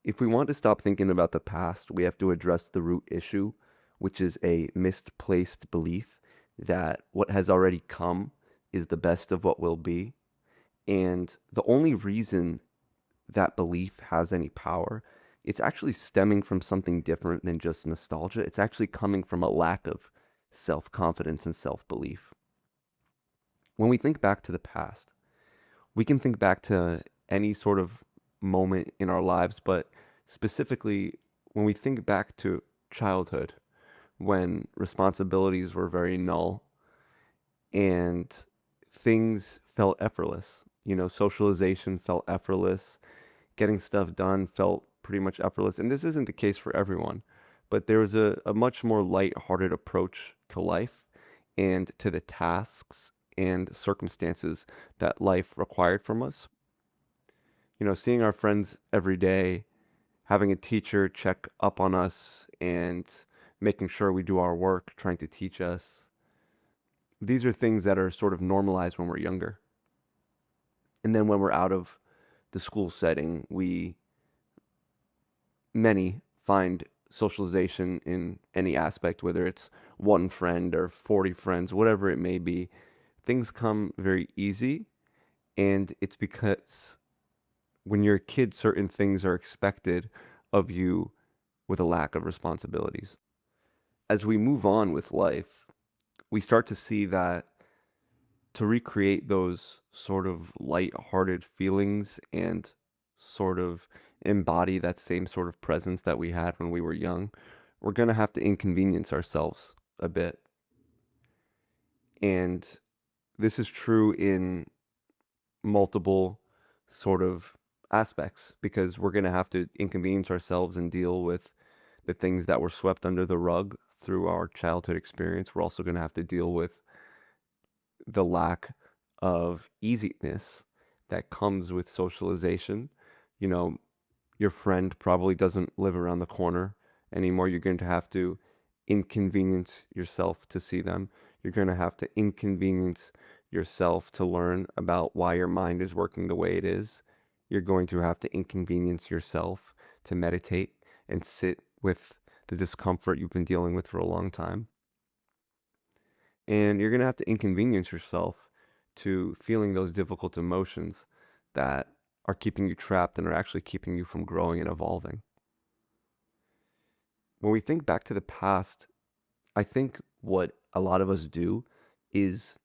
If we want to stop thinking about the past, we have to address the root issue, which is a misplaced belief that what has already come is the best of what will be. And the only reason that belief has any power, it's actually stemming from something different than just nostalgia. It's actually coming from a lack of self confidence and self belief. When we think back to the past, we can think back to any sort of moment in our lives, but specifically when we think back to childhood, when responsibilities were very null and things felt effortless. Socialization felt effortless, getting stuff done felt pretty much effortless. And this isn't the case for everyone, but there was a much more light-hearted approach to life and to the tasks and circumstances that life required from us. Seeing our friends every day, having a teacher check up on us and making sure we do our work, trying to teach us. These are things that are sort of normalized when we're younger. And then when we're out of the school setting, many find socialization in any aspect, whether it's one friend or 40 friends, whatever it may be. Things come very easy, and it's because when you're a kid, certain things are expected of you with a lack of responsibilities. As we move on with life, we start to see that to recreate those sort of light-hearted feelings and sort of embody that same sort of presence that we had when we were young, we're going to have to inconvenience ourselves a bit. And this is true in multiple sort of aspects because we're going to have to inconvenience ourselves and deal with the things that were swept under the rug through our childhood experience. We're also going to have to deal with the lack of easiness that comes with socialization. You know, your friend probably doesn't live around the corner anymore. You're going to have to inconvenience yourself to see them. You're going to have to inconvenience yourself to learn about why your mind is working the way it is. You're going to have to inconvenience yourself to meditate and sit with the discomfort you've been dealing with for a long time. And you're going to have to inconvenience yourself to feeling those difficult emotions that are keeping you trapped and are actually keeping you from growing and evolving. When we think back to the past, I think what a lot of us do is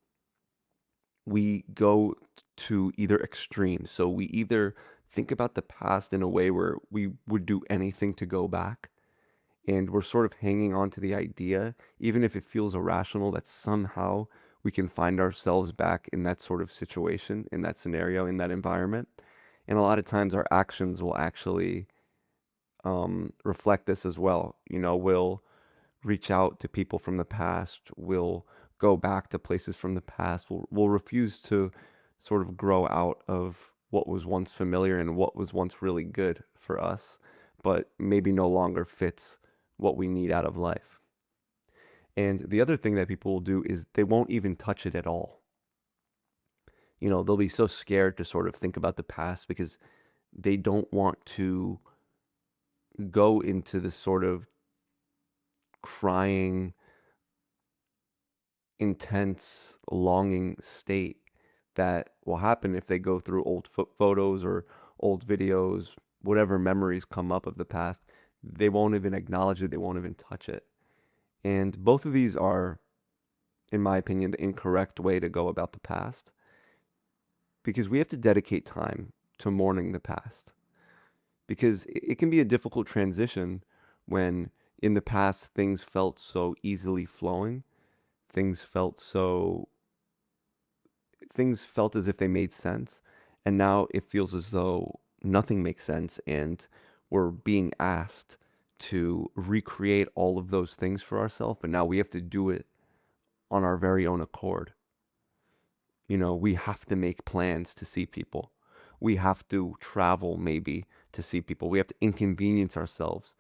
we go to either extreme. So we either think about the past in a way where we would do anything to go back, and we're sort of hanging on to the idea, even if it feels irrational, that somehow we can find ourselves back in that sort of situation, in that scenario, in that environment. And a lot of times our actions will actually reflect this as well. We'll reach out to people from the past, we'll go back to places from the past, we'll refuse to sort of grow out of what was once familiar and what was once really good for us, but maybe no longer fits what we need out of life. And the other thing that people will do is they won't even touch it at all. They'll be so scared to sort of think about the past because they don't want to go into this sort of crying, intense, longing state that will happen if they go through old photos or old videos, whatever memories come up of the past. They won't even acknowledge it, they won't even touch it. And both of these are, in my opinion, the incorrect way to go about the past because we have to dedicate time to mourning the past. Because it can be a difficult transition when in the past things felt so easily flowing, things felt so things felt as if they made sense, and now it feels as though nothing makes sense and we're being asked to recreate all of those things for ourselves, but now we have to do it on our very own accord. We have to make plans to see people. We have to travel maybe to see people. We have to inconvenience ourselves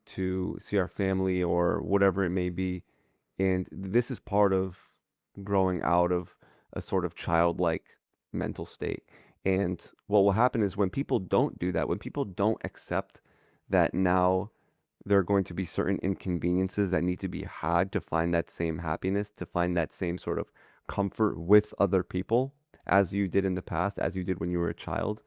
to see our family or whatever it may be. And this is part of growing out of a sort of childlike mental state. And what will happen is when people don't do that, when people don't accept that now there are going to be certain inconveniences that need to be had to find that same happiness, to find that same sort of comfort with other people as you did in the past, as you did when you were a child.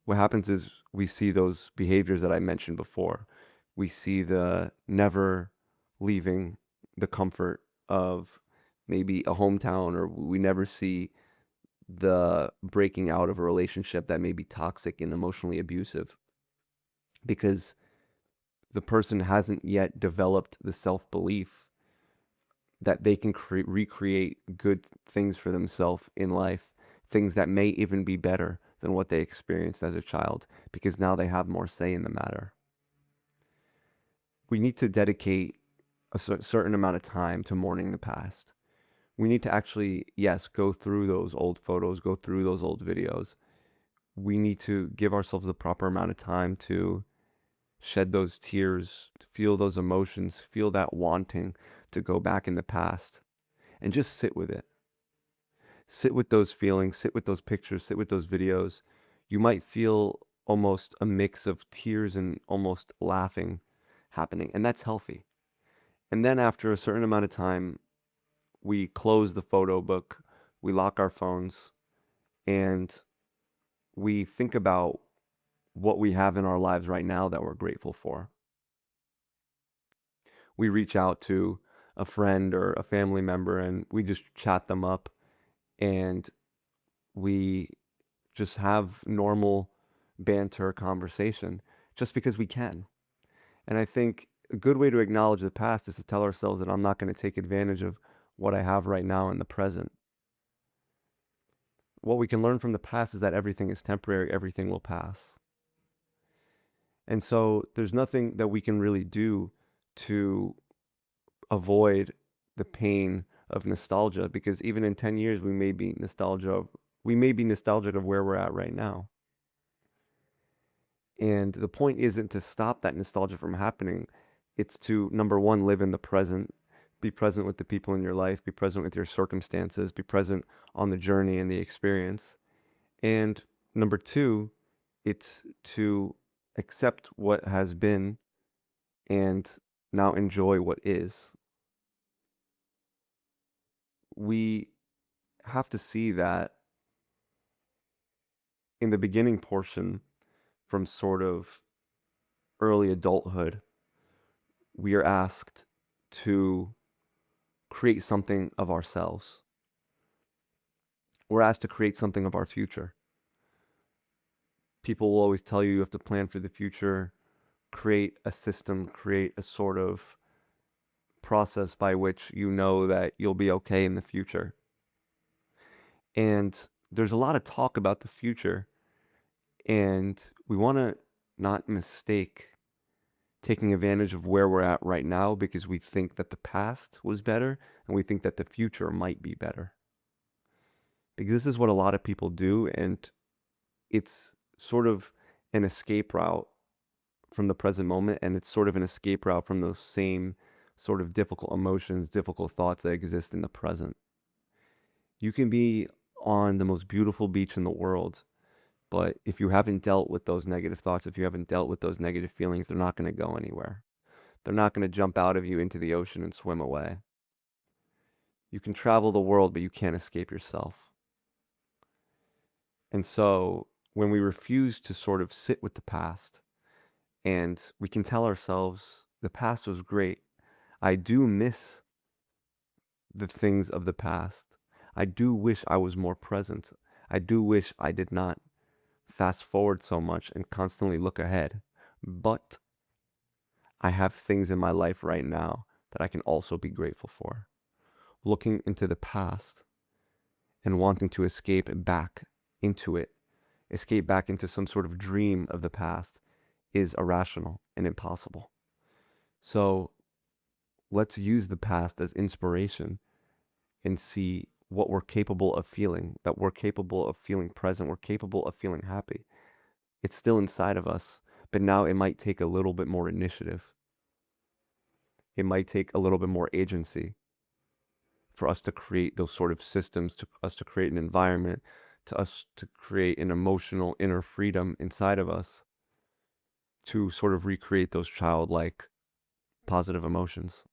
What happens is we see those behaviors that I mentioned before. We see the never leaving the comfort of maybe a hometown, or we never see the breaking out of a relationship that may be toxic and emotionally abusive because the person hasn't yet developed the self belief that they can recreate good things for themselves in life, things that may even be better than what they experienced as a child, because now they have more say in the matter. We need to dedicate a certain amount of time to mourning the past. We need to actually, yes, go through those old photos, go through those old videos. We need to give ourselves the proper amount of time to shed those tears, to feel those emotions, feel that wanting to go back in the past and just sit with it. Sit with those feelings, sit with those pictures, sit with those videos. You might feel almost a mix of tears and almost laughing happening, and that's healthy. And then after a certain amount of time, we close the photo book, we lock our phones, and we think about what we have in our lives right now that we're grateful for. We reach out to a friend or a family member and we just chat them up, and we just have normal banter conversation just because we can. And I think a good way to acknowledge the past is to tell ourselves that I'm not going to take advantage of what I have right now in the present. What we can learn from the past is that everything is temporary, everything will pass. And so there's nothing that we can really do to avoid the pain of nostalgia, because even in 10 years we may be nostalgic of where we're at right now. And the point isn't to stop that nostalgia from happening. It's to, number one, live in the present, be present with the people in your life, be present with your circumstances, be present on the journey and the experience. And number two, it's to accept what has been and now enjoy what is. We have to see that in the beginning portion, from sort of early adulthood, we are asked to create something of ourselves. We're asked to create something of our future. People will always tell you have to plan for the future, create a system, create a sort of process by which you know that you'll be okay in the future. And there's a lot of talk about the future, and we want to not mistake taking advantage of where we're at right now because we think that the past was better and we think that the future might be better. Because this is what a lot of people do, and it's sort of an escape route from the present moment, and it's sort of an escape route from those same sort of difficult emotions, difficult thoughts that exist in the present. You can be on the most beautiful beach in the world, but if you haven't dealt with those negative thoughts, if you haven't dealt with those negative feelings, they're not going to go anywhere. They're not going to jump out of you into the ocean and swim away. You can travel the world, but you can't escape yourself. And so when we refuse to sort of sit with the past, and we can tell ourselves, the past was great. I do miss the things of the past. I do wish I was more present. I do wish I did not fast forward so much and constantly look ahead. But I have things in my life right now that I can also be grateful for. Looking into the past and wanting to escape back into it, escape back into some sort of dream of the past, is irrational and impossible. So let's use the past as inspiration and see what we're capable of feeling, that we're capable of feeling present, we're capable of feeling happy. It's still inside of us, but now it might take a little bit more initiative. It might take a little bit more agency for us to create those sort of systems, to us to create an environment, to us to create an emotional inner freedom inside of us to sort of recreate those childlike positive emotions.